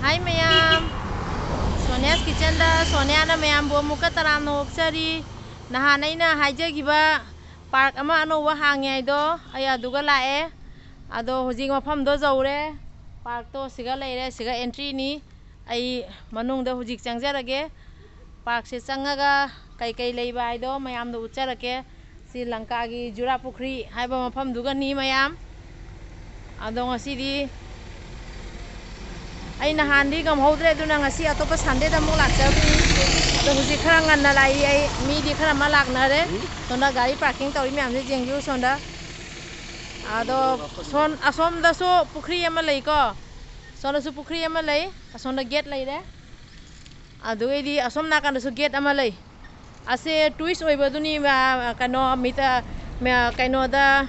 Hai mayam, Sonia's kitchen da Sonia na mayam bo muka taram no oksari. Nahanay na haja giba park ama ano wa hangya do aya duga lae. Ado hujing mafam do zaure park to siga laire siga entry ni ai manung da hujik changjarage park se changaga kai leiba ai do mayam do ucharake Sri Lanka gi Jura Pukri haiba mafam duga ni mayam. Ado ngasidi ai nahandi gam hodre duna ngasi atopa sande da mok lakjabi ado huji khara nganna lai ai mi di khara ma lakna re sonda gari parking tori myam je jengju sonda ado son asom da so pukri ama lai ko sonda su pukri ama lai sonda gate lai re ado di asom na kan su gate ama lai ase twist oiba duni kano mita kaino da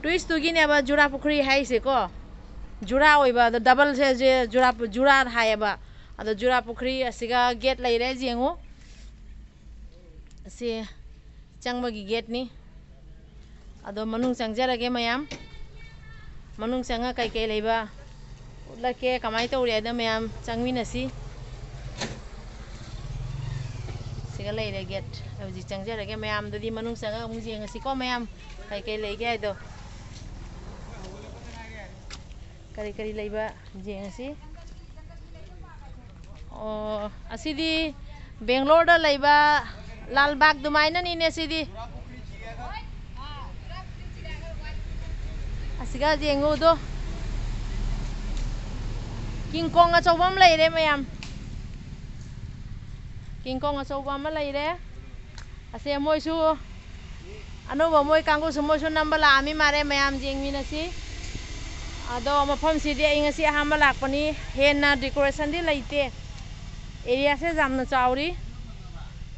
twist tu gine ba Jura Pukri hai se ko Jura oiba the double se je Jura haiba ado Jura Pukri asiga gate laire jengo se changmagi gate ni ado manung changjarage mayam manung changa kai leiba lake kamai to uri da mayam changminasi siga leire gate hauji changjarage mayam dadi manung changa mu jengasi ko mayam kai leige do kari leiba jengasi oh asidi Bangalore da leiba Lalbagh dumaina ni ne sidi asiga jengu do King Kong achobam leire mayam King Kong achobam leire ase moisu anoba moi kangu su moisu nambala ami mare mayam jengminasi ado mafam sidi ingasi ahama lakpani henna decoration di laite area se jamna chauri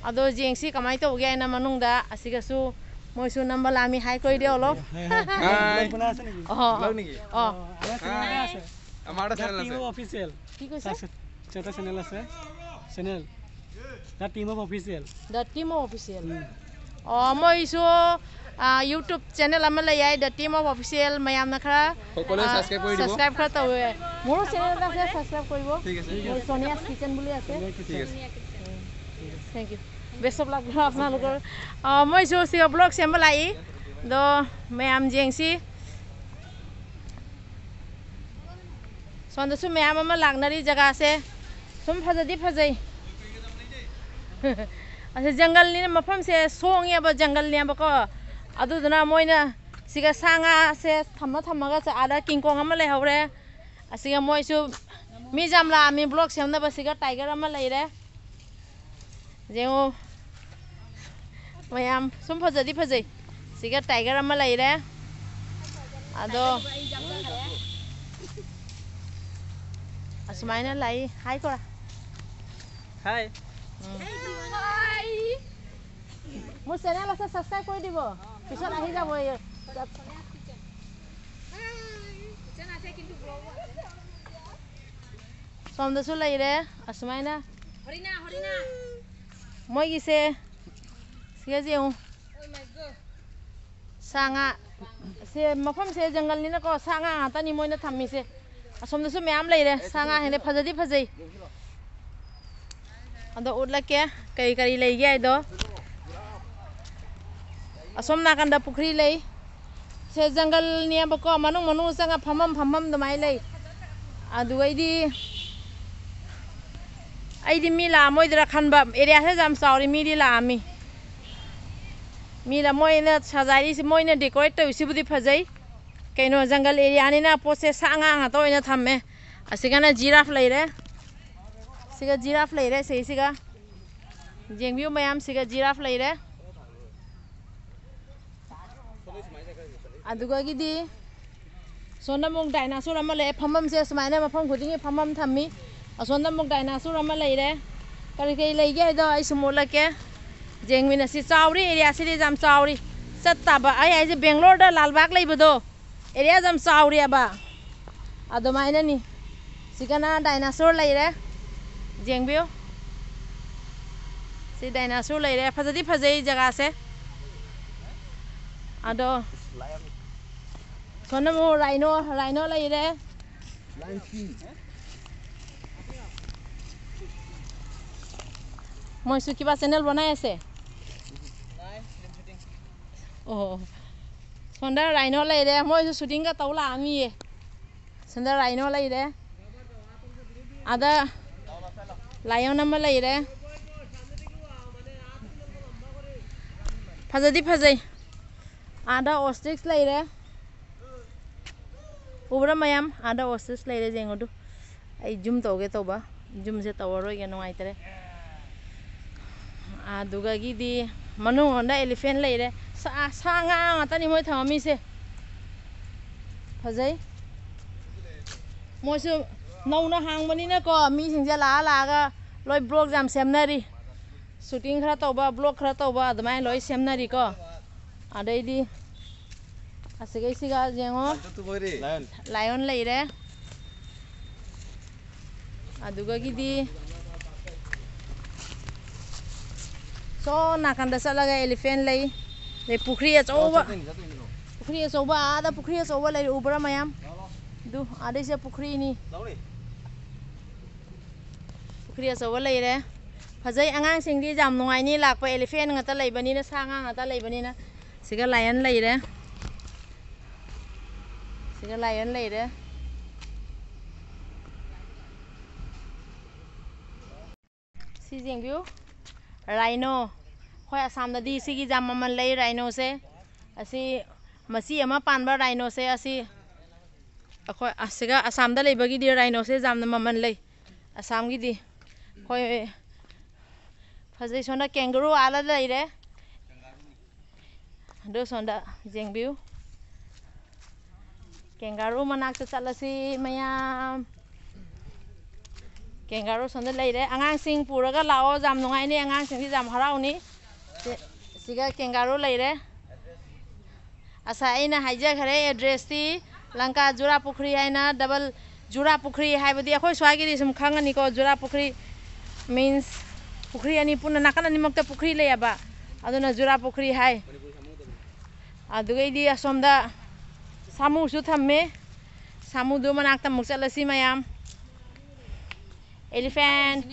ado jengsi kamai to ge na manungda asiga su moisu nambala ami hai koi de olo oh हमारा channel team official ki koise छोटा channel আছে channel the team of official the team official oh moisu YouTube channel ama layai the team of official mayam na khara subscribe khara tawe moro channel da se subscribe koribo ठीक है sir Sonia's kitchen boli ase ठीक है thank you best of luck apnalokor moi so si blog sem lai do mayam jengsi sonda su mayam ama lagnari jaga se sum phajadi phajai ase jungle ni mafam se song ya ba jungle ni ba ko adu dana moina siga sanga se thamma ga cha ada King Kong ama lai hore asiga moi su mi jamla mi blog sem na ba siga tiger ama lai re jengo mayam sum phajadi phajai siga tiger ama lai re ado asmaina lai hi kora hi মোৰ channel আছে subscribe কৰি দিব পিছত আহি যাব সমদসু লাইরে আসমাইনা হরিনা মই গিছে সিয়া যেও সাঙা সে মফম সে জঙ্গল ni na ko সাঙা ta ni moi na thammise asomdasu meyam laire saanga hene phajadi phajai ado utlake kari leige ai do asom na kan da pukri lei se jungle ni ba ko manung sanga phamam domai lei adu aidi mi la moi dra khanba area se jam sauri mi di la ami mi la moi na sajari se moi na decorate to sibudi phajai kaino jungle area ni na pose sanga nga to ina thamme asigana giraffe leire siga giraffe leire sei siga jengbiu mayam siga giraffe leire aduga gidi sonda mong dinosaur ama le phamam se smaina mafam khudingi phamam thammi asonda mong dinosaur ama leire kari leige do ai sumolake jengmina si chauri area si jam chauri chatta ba ai je Bangalore da Lalbagh leibodo area jam chauri aba adomaina ni sigana dinosaur leire jengbiu si dinosaur leire phajadi phajai jaga se ado sonamo rhino leire मैं सु किबा channel बनाए আছে ओ sonda rhino lai de moi su shooting ka tau la mi ye sonda rhino lai de ada lion am lai de phajadi phajai ada ostrich lai de ubra mayam ada ostrich lai de jengodu ai zoom toge toba zoom se tawaro ge no aitere aduga gi di manu honda elephant lai de sa nga ngata ni moi thami se phajai moi su nau na hang mani na ko mi sing ja la ga loi blog jam semnari shooting khara toba blog khara toba admai loi semnari ko adai di asigai siga jengo lion lai re aduga gi di so nakanda salaga elephant lai le pukhri achoba ada pukhri achoba lai ubra mayam du ade se pukhri ni pukhri achoba lai re phajai angang sing di jam nungai ni lakpa elephant ngata lai bani na sa nga ngata lai bani na siga lion lai re si jeng view rhino khoi asam da di sigi jam man lai rhino se asi masi ama panba rhino se asi akhoi asiga asam da leibagi di rhino se jam na man lai asam gi di khoi phajai sonda kangaroo ala lai re do sonda jeng view kangaroo manak chalasi mayam kangaroo sonda lai re angang sing puraga lao jam nungai ni angang sing di jam harau ni siga kangaroo lai re asa aina haija khare address ti lanka jura pukhri haina double jura pukhri haibadi akhoi swagi di sum khangani ko jura pukhri means pukhri ani puna nakana ni makta pukhri lai aba aduna jura pukhri hai adugai di asomda samu su thamme samu du manakta mukchalasi mayam elephant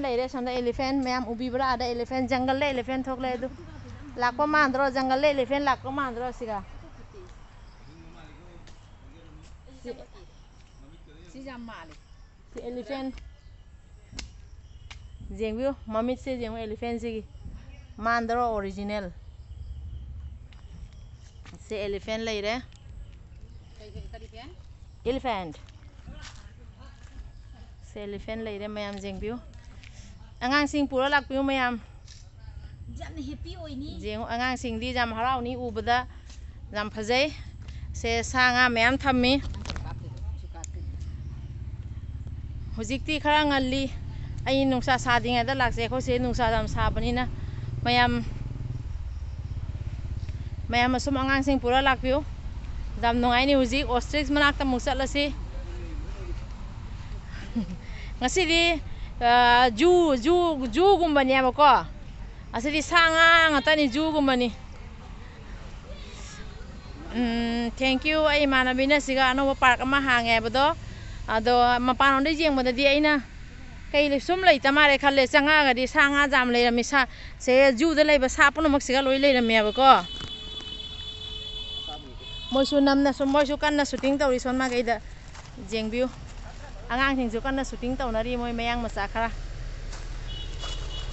lai re sonda elephant mayam ubibra ada elephant jungle le elephant thok le du lakpa mandro jungle le elephant lakpa mandro siga si jam male si elephant jengview mamit se jeng elephant sigi mandro original se elephant lai re elephant se elephant lai re mayam jengview angang sing pura lakpiu mayam jamna happy oini jeng angang sing di jam harau ni ubada jam phajai se sanga mayam thammi hujikti khara ngalli ai nungsa sadinga da lakse kho se nungsa jam sabani na mayam asum angang sing pura lakpiu jam nungai ni hujik ostrich manakta mukchalasi ngasi di ju gumbani abako asidi sanga ngata ni ju gumbani thank you ai manabina siga no park ama hange bado ado mapan onde jeng bada di aina kai le sum lai tamare khalle changa ga di sanga jam le rami sa se ju da lai ba sa puno mak siga loi le rami abako moi su nam na sum moi su kan na shooting tawri son ma gai da jeng view angang thing ju kan na shooting taw na ri moi mayang macha khara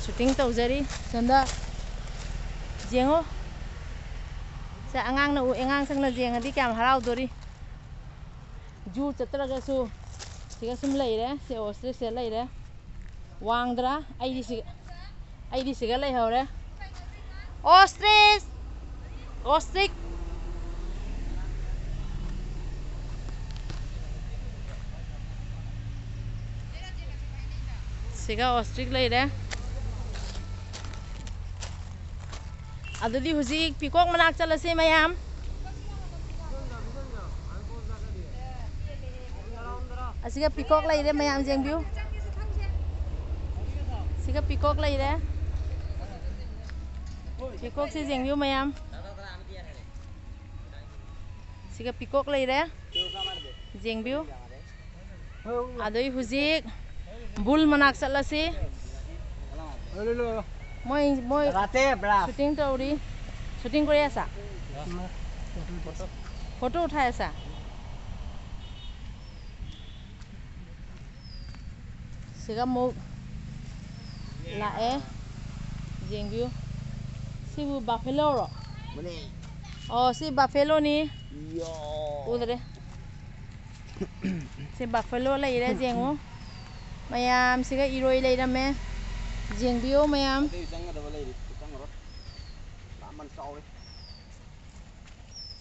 shooting taw jari sonda jengo sa angang na u angang sang na jeng di kam harau dori ju chatra ga su siga sum lai re se ostrich se lai re wangdra ai di siga lai hore ostrich siga ostrich lai re adudi hujik peacock manak chalase mayam asiga peacock lai re mayam jengbiu siga peacock lai re peacock se jengbiu mayam siga peacock lai re jengbiu adoi hujik bull manak chalase moi shooting tawri shooting kori asa photo uthai asa siga mo la jengbiu sibu buffalo ro oh si buffalo ni udre si buffalo lai re jengu mayam siga iroi lai rame jengbiu mayam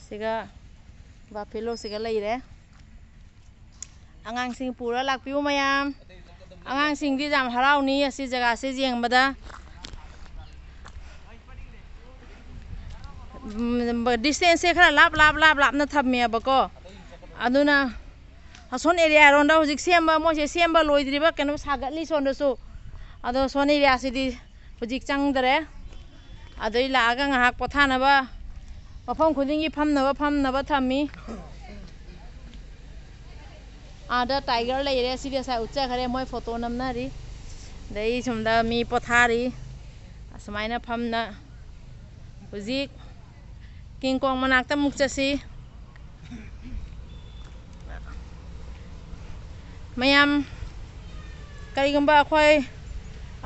siga buffalo siga lai re angang sing pura lakpiu mayam angang sing di jam harau ni asi jaga se jengbada distance se khara lap na thamme abako aduna ason area ronda hojik semba mo se semba loidriba kenu sagatli sonda su ado son area sidi hojik changdare adoi laga ngahak pothana ba mafam khudingi phamnaba thammi ada tiger leire sidi sa ucha khare moi photo namna ri dei somda mi pothari asmaina phamna hojik king kong manakta mukchasi mayam karigamba akhoi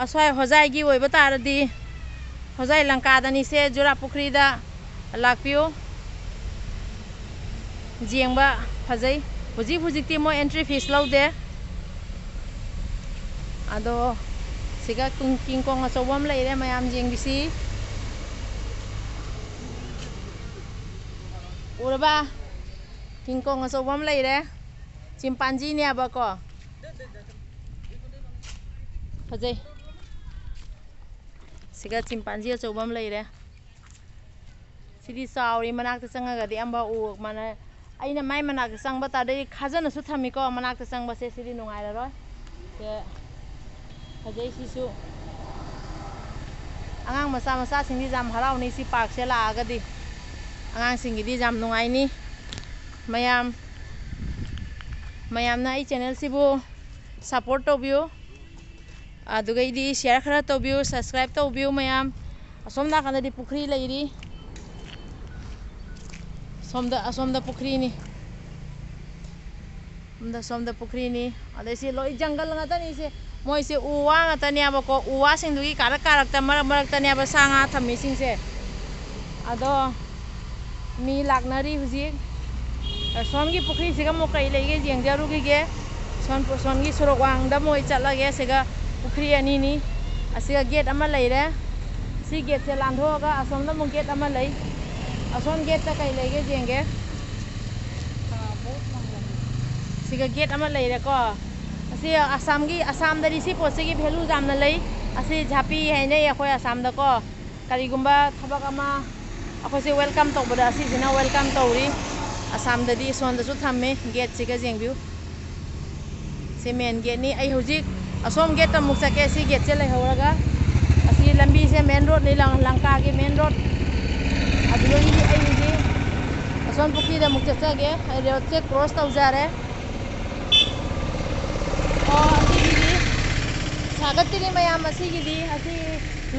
aswai hojai gi oiba taradi hojai lanka dani se jura pukhri da lakpiu jengba phajai hujik ti mo entry fees laude ado siga king kong achobam leire mayam jengbisi uraba king kong achobam leire chimpanzee ni abako phajai siga chimpanzee achobam leire sidi sauri manakta changaga di amba u mana aina mai manakta changba ta dei khajana su thami ko manakta changba se sidi nungai roi se phajai sisu angang masa singdi jam harau ni si park se la aga di angang singi di jam nungai ni mayam na ai channel sibu support to view aduga idi share khara to view subscribe to view mayam asomna kana di pukhri leiri asomda pukhri ni somda pukhri ni ade si loi jungle ngata ni se moi se uwa ngata ni abako uwa singdugi karak ta marak ta ni aba sanga thammi sing se ado mi laknari huji songi pukhri siga mo kai lege jengjaru ge songi sorowang da moi chalage siga pukhri ani ni asiga gate ama leire si gate se landhoga asomda mo gate ama lei ason gate ta kai lege jenge siga gate ama leire ko asi asam dari si pose gi value jamna lei asi jhapi haine akhoi asam da ko karigumba thabak ama akhoi se welcome to bada asi jina welcome tawri asam dadi son da su thamme gate siga jengbiu se main gate ni ai hojik asom gate ta muksa ke si gate se lai horaga asi lambi se main road ni langka ge main road adulo ni ai ni ason pukhi da muksa cha ge road se cross taw jare oh asi gi sagatri mayam asi gi asi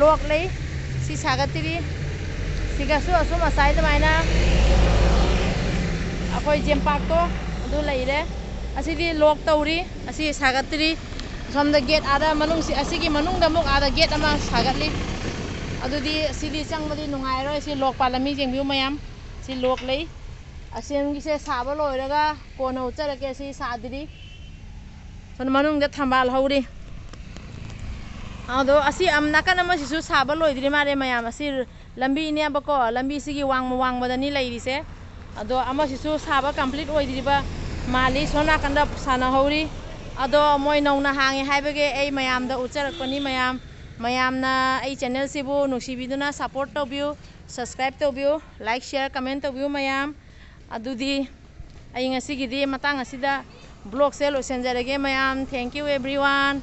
lok lei si sagatri siga su asum asai da maina akoi jempak to adu leire asi di lok tawri asi sagatri somda gate ada manung si asi gi manung da mok ada gate ama sagatli adu di sidi changmadi nungai roi si lok palami jengbiu mayam si lok lei asiam gi se saba loiraga kono uchara ke si sadri son manung da thambal hauri ado asi amna kana ma sisu saba loidri mare mayam asi lambi ni abako lambi sigi wang badani leiri se ado ama sisu saba complete oidriba mali sona kanda sana hauri ado moi nongna hangi haibege ei mayam da ucharak pani mayam na ei channel sibu nuksibiduna support to view subscribe to view like share comment to view mayam adudi ai ngasi gidi matang asida blog se lo senjarege mayam thank you everyone